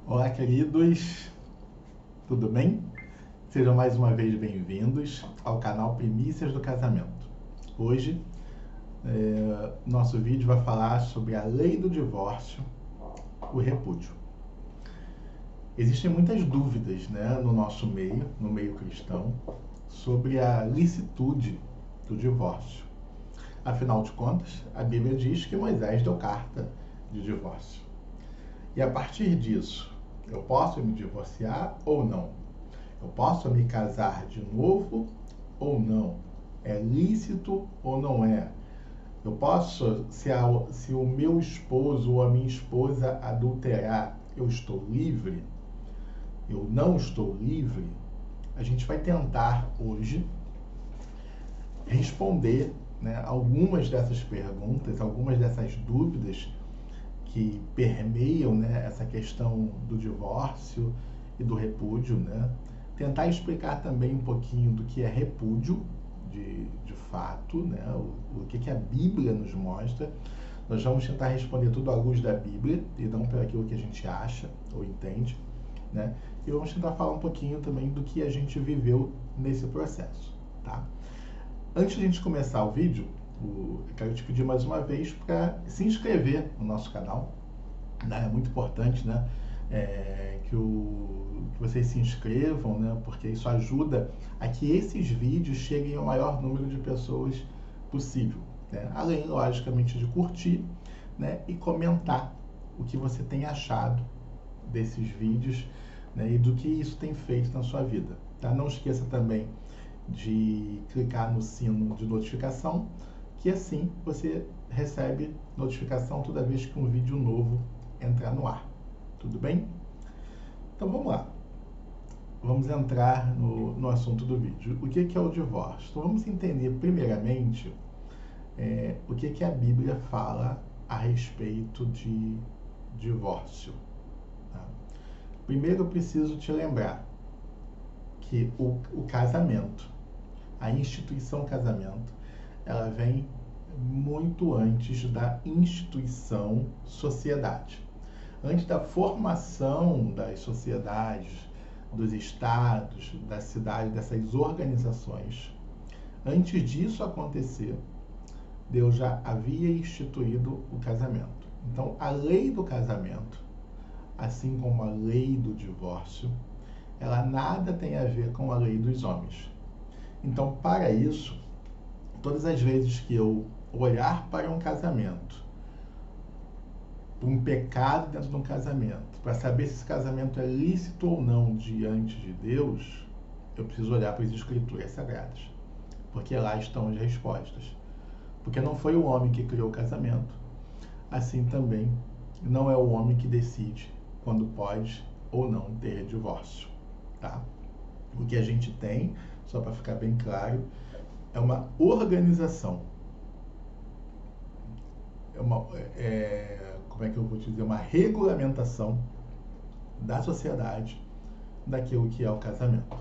Olá, queridos, tudo bem? Sejam mais uma vez bem-vindos ao canal Primícias do Casamento. Hoje, nosso vídeo vai falar sobre a lei do divórcio, o repúdio. Existem muitas dúvidas, no nosso meio, no meio cristão, sobre a licitude do divórcio. Afinal de contas, a Bíblia diz que Moisés deu carta de divórcio. E a partir disso, eu posso me divorciar ou não? Eu posso me casar de novo ou não? É lícito ou não é? Eu posso, se o meu esposo ou a minha esposa adulterar, eu estou livre? Eu não estou livre? A gente vai tentar hoje responder, algumas dessas perguntas, algumas dessas dúvidas que permeiam, essa questão do divórcio e do repúdio, Tentar explicar também um pouquinho do que é repúdio, de fato, o que a Bíblia nos mostra. Nós vamos tentar responder tudo à luz da Bíblia e não por aquilo que a gente acha ou entende, E vamos tentar falar um pouquinho também do que a gente viveu nesse processo, tá? Antes de a gente começar o vídeo, eu quero te pedir mais uma vez para se inscrever no nosso canal, É muito importante, que vocês se inscrevam, Porque isso ajuda a que esses vídeos cheguem ao maior número de pessoas possível, Além, logicamente, de curtir, E comentar o que você tem achado desses vídeos, E do que isso tem feito na sua vida, tá? Não esqueça também de clicar no sino de notificação, que assim você recebe notificação toda vez que um vídeo novo entrar no ar. Tudo bem? Então vamos lá. Vamos entrar no assunto do vídeo. O que é o divórcio? Então vamos entender primeiramente o que a Bíblia fala a respeito de divórcio. Tá? Primeiro eu preciso te lembrar que o casamento, a instituição casamento, ela vem muito antes da instituição sociedade. Antes da formação das sociedades, dos estados, das cidades, dessas organizações, antes disso acontecer, Deus já havia instituído o casamento. Então, a lei do casamento, assim como a lei do divórcio, ela nada tem a ver com a lei dos homens. Então, para isso, todas as vezes que eu olhar para um casamento, para um pecado dentro de um casamento, para saber se esse casamento é lícito ou não diante de Deus, eu preciso olhar para as Escrituras Sagradas, porque lá estão as respostas. Porque não foi o homem que criou o casamento, assim também não é o homem que decide quando pode ou não ter divórcio, tá? O que a gente tem, só para ficar bem claro, é uma organização, como é que eu vou te dizer, uma regulamentação da sociedade daquilo que é o casamento,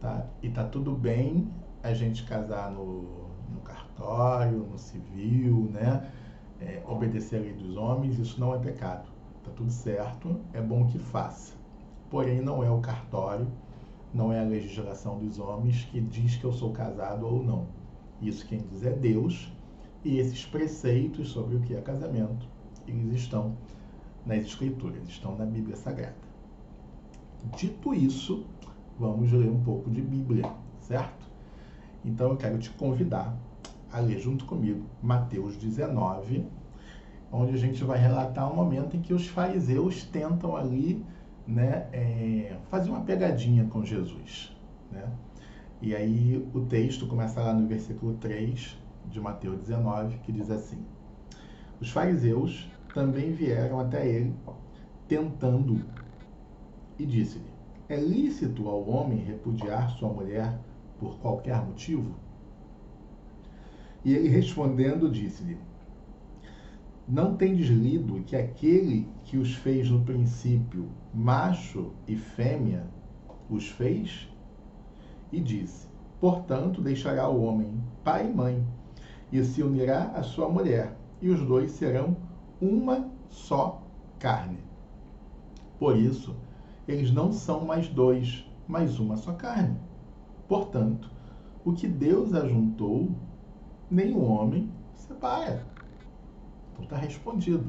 tá? E tá tudo bem a gente casar no cartório, no civil, obedecer a lei dos homens, isso não é pecado, tá tudo certo, é bom que faça. Porém, não é o cartório, não é a legislação dos homens que diz que eu sou casado ou não. Isso quem diz é Deus, e esses preceitos sobre o que é casamento, eles estão nas Escrituras, estão na Bíblia Sagrada. Dito isso, vamos ler um pouco de Bíblia, certo? Então eu quero te convidar a ler junto comigo Mateus 19, onde a gente vai relatar um momento em que os fariseus tentam ali fazer uma pegadinha com Jesus, E aí o texto começa lá no versículo 3 de Mateus 19, que diz assim: os fariseus também vieram até ele, tentando-o, e disse-lhe: é lícito ao homem repudiar sua mulher por qualquer motivo? E ele respondendo disse-lhe: não tendes lido que aquele que os fez no princípio, macho e fêmea, os fez? E disse: portanto, deixará o homem pai e mãe, e se unirá à sua mulher, e os dois serão uma só carne. Por isso, eles não são mais dois, mas uma só carne. Portanto, o que Deus ajuntou, nenhum homem separa. Então está respondido.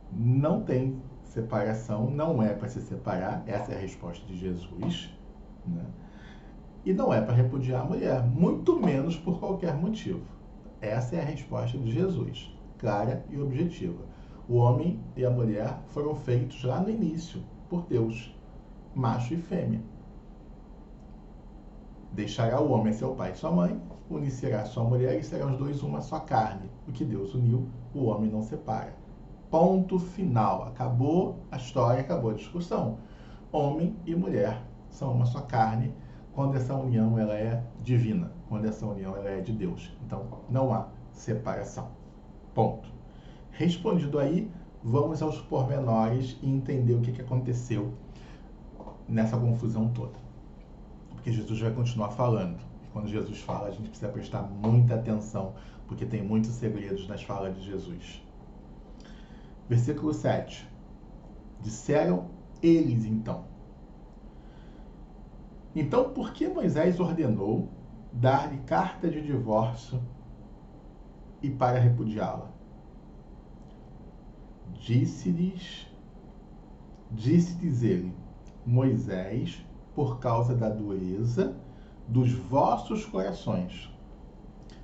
Não tem separação, não é para se separar, essa é a resposta de Jesus, né? E não é para repudiar a mulher, muito menos por qualquer motivo. Essa é a resposta de Jesus, clara e objetiva. O homem e a mulher foram feitos lá no início, por Deus, macho e fêmea. Deixará o homem a seu pai e sua mãe, unir-se-á sua mulher e serão os dois uma só carne. O que Deus uniu, o homem não separa. Ponto final. Acabou a história, acabou a discussão. Homem e mulher são uma só carne quando essa união ela é divina, quando essa união ela é de Deus. Então, não há separação. Ponto. Respondido aí, vamos aos pormenores e entender o que aconteceu nessa confusão toda. Porque Jesus vai continuar falando. E quando Jesus fala, a gente precisa prestar muita atenção, porque tem muitos segredos nas falas de Jesus. Versículo 7. Disseram eles então. Então, por que Moisés ordenou dar-lhe carta de divórcio e para repudiá-la? Disse-lhes ele, Moisés, por causa da dureza dos vossos corações,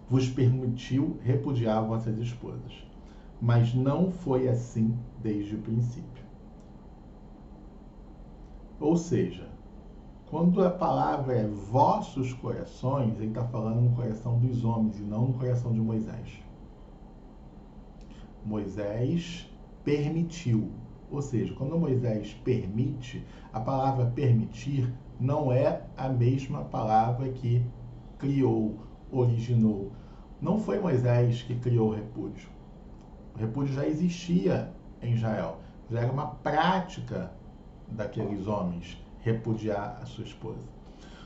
vos permitiu repudiar vossas esposas. Mas não foi assim desde o princípio. Ou seja, quando a palavra é vossos corações, ele está falando no coração dos homens e não no coração de Moisés. Moisés permitiu. Ou seja, quando Moisés permite, a palavra permitir não é a mesma palavra que criou, originou. Não foi Moisés que criou o repúdio. O repúdio já existia em Israel. Já era uma prática daqueles homens repudiar a sua esposa.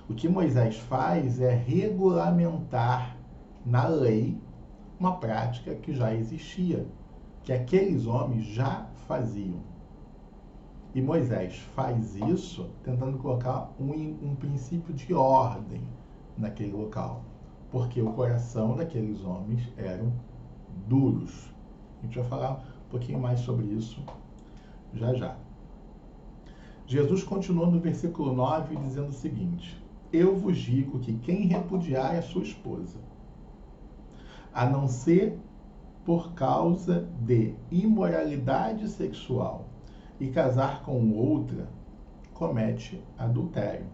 O que Moisés faz é regulamentar na lei uma prática que já existia, que aqueles homens já faziam. E Moisés faz isso tentando colocar um princípio de ordem naquele local, porque o coração daqueles homens eram duros. A gente vai falar um pouquinho mais sobre isso já já. Jesus continuou no versículo 9 dizendo o seguinte: eu vos digo que quem repudiar a sua esposa, a não ser por causa de imoralidade sexual, e casar com outra, comete adultério.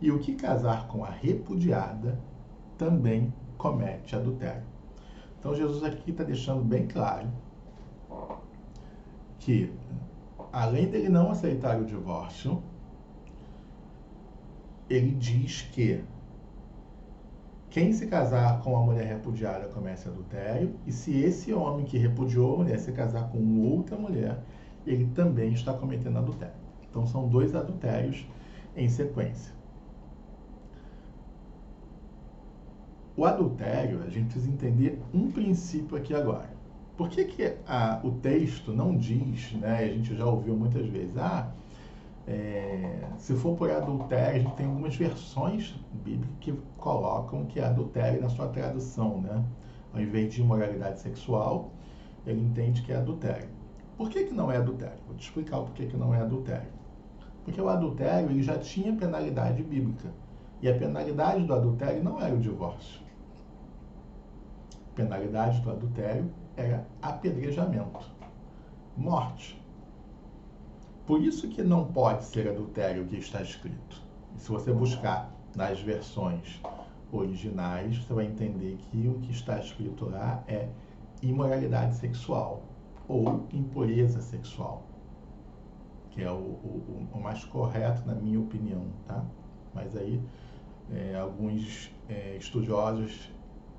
E o que casar com a repudiada, também comete adultério. Então Jesus aqui está deixando bem claro que, além dele não aceitar o divórcio, ele diz que quem se casar com a mulher repudiada comete adultério, e se esse homem que repudiou a mulher se casar com outra mulher, ele também está cometendo adultério. Então são dois adultérios em sequência. O adultério, a gente precisa entender um princípio aqui agora. Por que o texto não diz, né, a gente já ouviu muitas vezes, se for por adultério, a gente tem algumas versões bíblicas que colocam que é adultério na sua tradução, né? Ao invés de imoralidade sexual, ele entende que é adultério. Por que não é adultério? Vou te explicar o porquê que não é adultério. Porque o adultério ele já tinha penalidade bíblica. E a penalidade do adultério não era o divórcio. A penalidade do adultério era apedrejamento, morte. Por isso que não pode ser adultério o que está escrito. E se você buscar nas versões originais, você vai entender que o que está escrito lá é imoralidade sexual ou impureza sexual, que é o mais correto na minha opinião, tá? Mas aí alguns estudiosos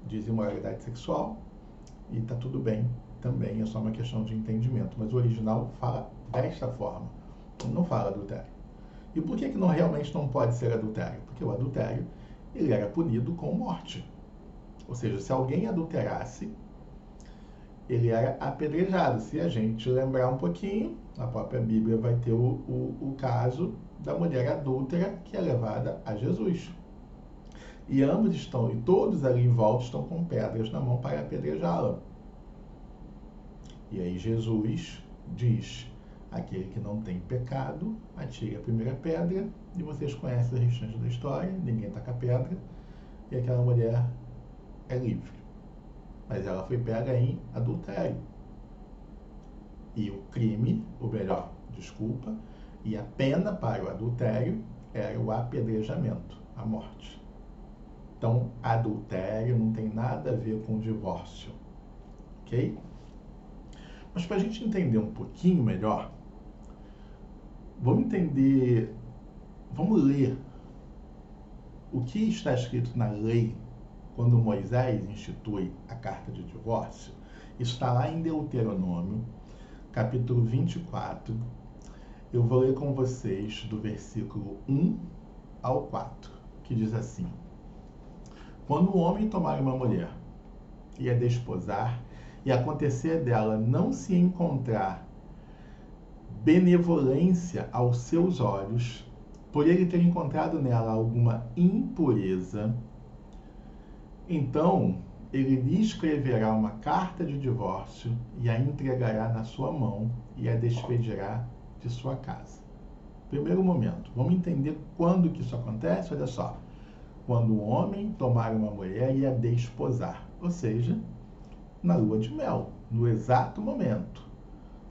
dizem imoralidade sexual e tá tudo bem também, é só uma questão de entendimento. Mas o original fala desta forma, não fala adultério. E por que não realmente não pode ser adultério? Porque o adultério ele era punido com morte. Ou seja, se alguém adulterasse, ele era apedrejado. Se a gente lembrar um pouquinho, a própria Bíblia vai ter o caso da mulher adúltera que é levada a Jesus. E ambos estão, e todos ali em volta estão com pedras na mão para apedrejá-la. E aí Jesus diz: aquele que não tem pecado, atire a primeira pedra, e vocês conhecem o restante da história, ninguém taca a pedra, e aquela mulher é livre. Mas ela foi pega em adultério. E o crime, ou melhor, desculpa, e a pena para o adultério era o apedrejamento, a morte. Então, adultério não tem nada a ver com divórcio, ok? Mas para a gente entender um pouquinho melhor, vamos ler o que está escrito na lei quando Moisés institui a carta de divórcio. Isso está lá em Deuteronômio, capítulo 24. Eu vou ler com vocês do versículo 1 ao 4, que diz assim: quando o homem tomar uma mulher e a desposar, e acontecer dela não se encontrar benevolência aos seus olhos, por ele ter encontrado nela alguma impureza, então ele lhe escreverá uma carta de divórcio e a entregará na sua mão e a despedirá de sua casa. Primeiro momento, vamos entender quando que isso acontece. Olha só, quando o homem tomar uma mulher e a desposar, ou seja, na lua de mel, no exato momento.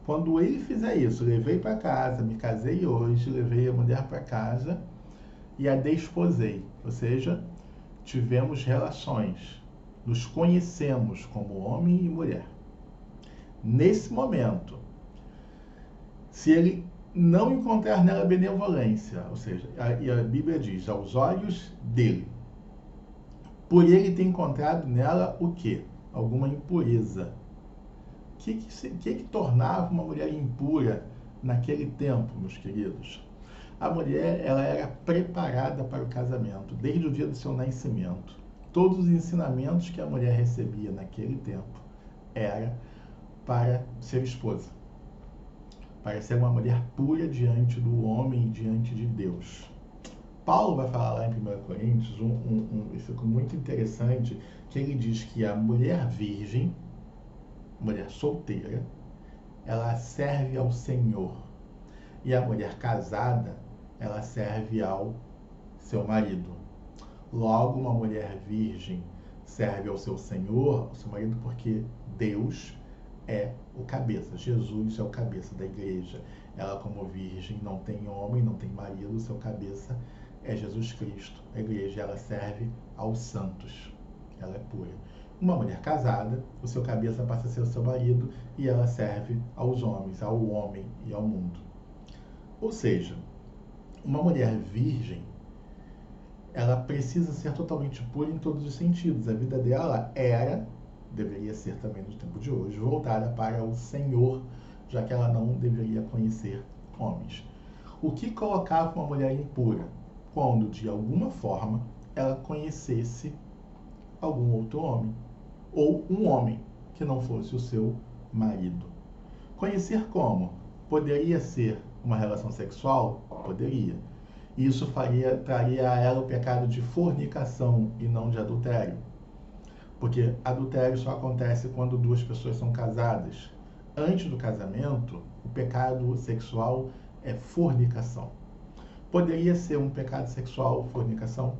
Quando ele fizer isso, levei para casa, me casei hoje, levei a mulher para casa e a desposei, ou seja, tivemos relações, nos conhecemos como homem e mulher. Nesse momento, se ele não encontrar nela benevolência, ou seja, a Bíblia diz, aos olhos dele, por ele ter encontrado nela o quê? Alguma impureza. O que tornava uma mulher impura naquele tempo, meus queridos? A mulher, ela era preparada para o casamento, desde o dia do seu nascimento. Todos os ensinamentos que a mulher recebia naquele tempo era para ser esposa, para ser uma mulher pura diante do homem e diante de Deus. Paulo vai falar lá em 1 Coríntios um versículo muito interessante, que ele diz que a mulher virgem, mulher solteira, ela serve ao Senhor. E a mulher casada, ela serve ao seu marido. Logo, uma mulher virgem serve ao seu Senhor, ao seu marido, porque Deus é o cabeça. Jesus é o cabeça da igreja. Ela, como virgem, não tem homem, não tem marido, o seu cabeça é Jesus Cristo. A igreja, ela serve aos santos. Ela é pura. Uma mulher casada, o seu cabeça passa a ser o seu marido e ela serve aos homens, ao homem e ao mundo. Ou seja, uma mulher virgem, ela precisa ser totalmente pura em todos os sentidos. A vida dela deveria ser também no tempo de hoje, voltada para o Senhor, já que ela não deveria conhecer homens. O que colocava uma mulher impura? Quando, de alguma forma, ela conhecesse algum outro homem, ou um homem que não fosse o seu marido. Conhecer como? Poderia ser uma relação sexual? Poderia. Isso traria a ela o pecado de fornicação e não de adultério. Porque adultério só acontece quando duas pessoas são casadas. Antes do casamento, o pecado sexual é fornicação. Poderia ser um pecado sexual, fornicação?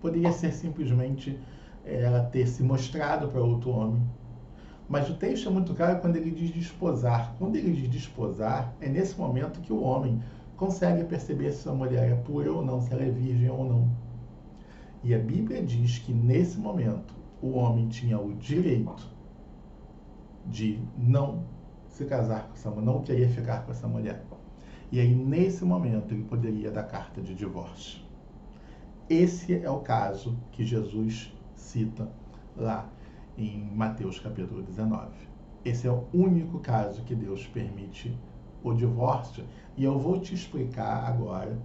Poderia ser simplesmente ela ter se mostrado para outro homem. Mas o texto é muito claro quando ele diz desposar. Quando ele diz desposar, é nesse momento que o homem consegue perceber se a mulher é pura ou não, se ela é virgem ou não. E a Bíblia diz que nesse momento o homem tinha o direito de não se casar com essa mulher, não querer ficar com essa mulher. E aí nesse momento ele poderia dar carta de divórcio. Esse é o caso que Jesus cita lá em Mateus capítulo 19. Esse é o único caso que Deus permite o divórcio. E eu vou te explicar agora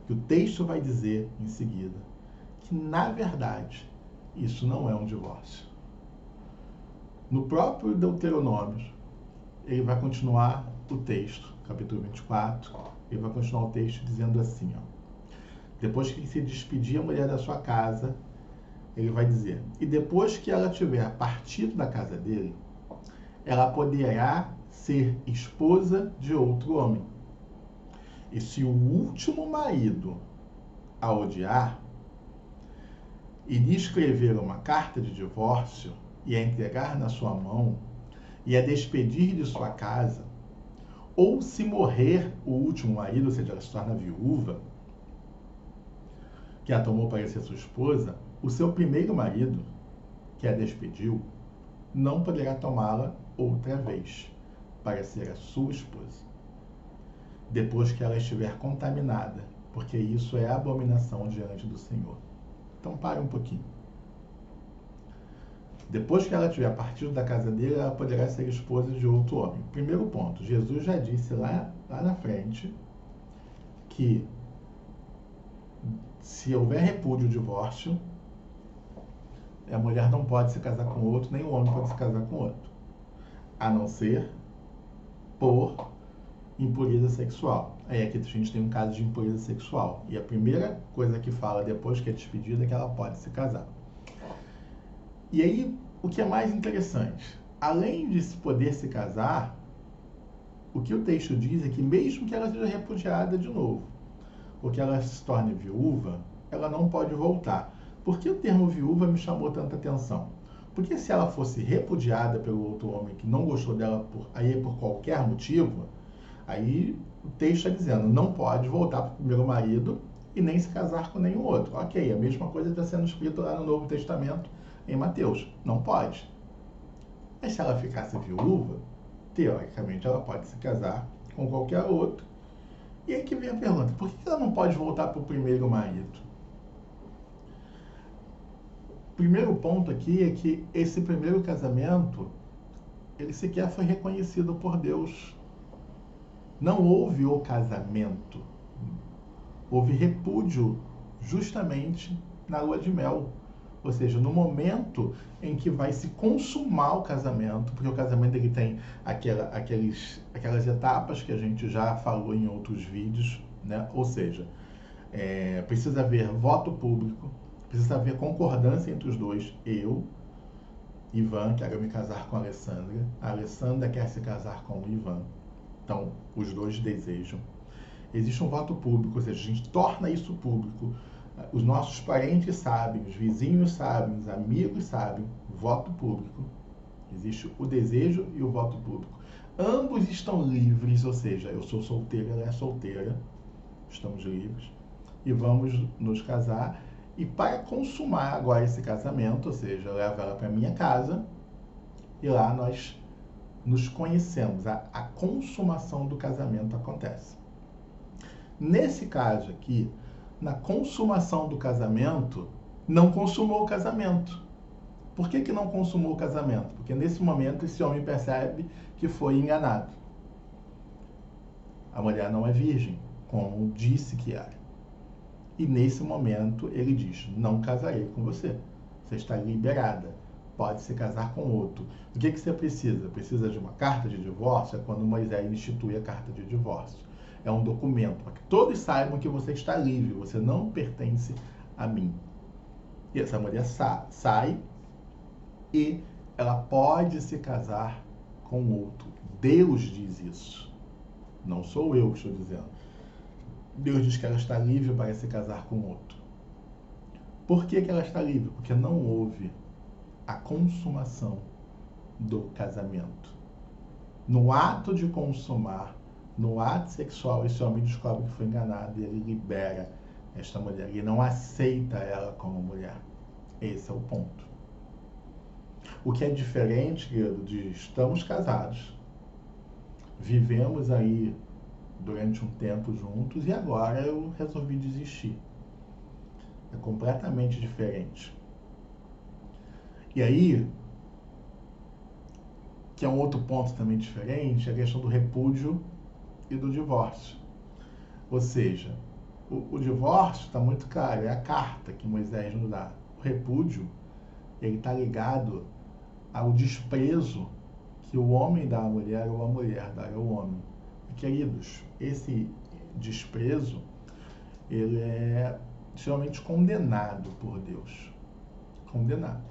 que o texto vai dizer em seguida que, na verdade, isso não é um divórcio. No próprio Deuteronômio, ele vai continuar o texto, capítulo 24, ele vai continuar o texto dizendo assim, ó. Depois que ele se despedir a mulher da sua casa, ele vai dizer: e depois que ela tiver partido da casa dele, ela poderá ser esposa de outro homem. E se o último marido a odiar e lhe escrever uma carta de divórcio e a entregar na sua mão e a despedir de sua casa, ou se morrer o último marido, ou seja, ela se torna viúva, que a tomou para ser sua esposa, o seu primeiro marido, que a despediu, não poderá tomá-la outra vez para ser a sua esposa, depois que ela estiver contaminada, porque isso é abominação diante do Senhor. Então pare um pouquinho. Depois que ela tiver partido da casa dele, ela poderá ser esposa de outro homem. Primeiro ponto, Jesus já disse lá na frente que se houver repúdio ou divórcio, a mulher não pode se casar com outro, nem o homem pode se casar com outro, a não ser por impureza sexual. Aí aqui a gente tem um caso de impureza sexual. E a primeira coisa que fala depois que é despedida é que ela pode se casar. E aí, o que é mais interessante, além de poder se casar, o que o texto diz é que mesmo que ela seja repudiada de novo, ou que ela se torne viúva, ela não pode voltar. Por que o termo viúva me chamou tanta atenção? Porque se ela fosse repudiada pelo outro homem que não gostou dela por qualquer motivo, aí o texto está dizendo, não pode voltar para o primeiro marido e nem se casar com nenhum outro. Ok, a mesma coisa está sendo escrito lá no Novo Testamento, em Mateus. Não pode. Mas se ela ficasse viúva, teoricamente ela pode se casar com qualquer outro. E aí que vem a pergunta, por que ela não pode voltar para o primeiro marido? O primeiro ponto aqui é que esse primeiro casamento, ele sequer foi reconhecido por Deus. Não houve o casamento. Houve repúdio justamente na lua de mel. Ou seja, no momento em que vai se consumar o casamento, porque o casamento ele tem aquelas etapas que a gente já falou em outros vídeos, né? Ou seja, precisa haver voto público, precisa haver concordância entre os dois. Eu, Ivan, quero me casar com a Alessandra quer se casar com o Ivan. Então, os dois desejam. Existe um voto público, ou seja, a gente torna isso público. Os nossos parentes sabem, os vizinhos sabem, os amigos sabem, voto público. Existe o desejo e o voto público. Ambos estão livres, ou seja, eu sou solteira, ela é solteira, estamos livres e vamos nos casar. E para consumar agora esse casamento, ou seja, eu levo ela para minha casa e lá nós nos conhecemos, a consumação do casamento acontece. Nesse caso aqui, na consumação do casamento, não consumou o casamento. Por que não consumou o casamento? Porque nesse momento esse homem percebe que foi enganado. A mulher não é virgem, como disse que era. E nesse momento ele diz, não casarei com você. Você está liberada. Pode se casar com outro. O que você precisa? Precisa de uma carta de divórcio? É quando Moisés institui a carta de divórcio. É um documento para que todos saibam que você está livre, você não pertence a mim. E essa mulher sai e ela pode se casar com outro. Deus diz isso. Não sou eu que estou dizendo. Deus diz que ela está livre para se casar com outro. Por que ela está livre? Porque não houve a consumação do casamento. No ato de consumar, no ato sexual, esse homem descobre que foi enganado e ele libera esta mulher. Ele não aceita ela como mulher. Esse é o ponto. O que é diferente, querido, de estamos casados, vivemos aí durante um tempo juntos e agora eu resolvi desistir. É completamente diferente. E aí, que é um outro ponto também diferente, é a questão do repúdio e do divórcio. Ou seja, o divórcio está muito claro, é a carta que Moisés nos dá. O repúdio, ele está ligado ao desprezo que o homem dá à mulher ou a mulher dá ao homem. Queridos, esse desprezo, ele é extremamente condenado por Deus. Condenado.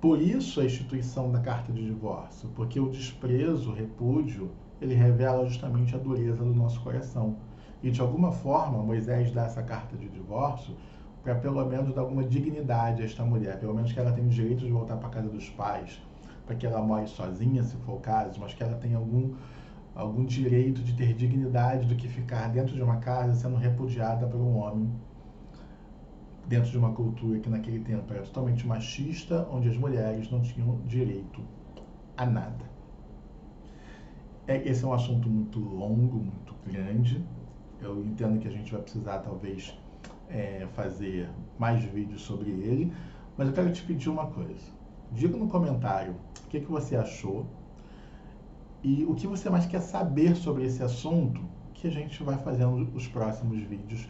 Por isso a instituição da carta de divórcio, porque o desprezo, o repúdio, ele revela justamente a dureza do nosso coração. E de alguma forma, Moisés dá essa carta de divórcio para pelo menos dar alguma dignidade a esta mulher, pelo menos que ela tenha o direito de voltar para a casa dos pais, para que ela more sozinha, se for o caso, mas que ela tenha algum direito de ter dignidade do que ficar dentro de uma casa sendo repudiada por um homem, dentro de uma cultura que naquele tempo era totalmente machista, onde as mulheres não tinham direito a nada. Esse é um assunto muito longo, muito grande. Eu entendo que a gente vai precisar, talvez, fazer mais vídeos sobre ele, mas eu quero te pedir uma coisa. Diga no comentário o que você achou e o que você mais quer saber sobre esse assunto, que a gente vai fazendo os próximos vídeos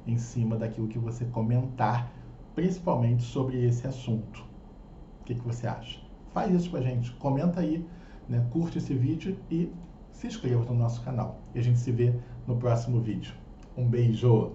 em cima daquilo que você comentar, principalmente sobre esse assunto. O que você acha? Faz isso com a gente, comenta aí, né? Curte esse vídeo e se inscreva no nosso canal. E a gente se vê no próximo vídeo. Um beijo!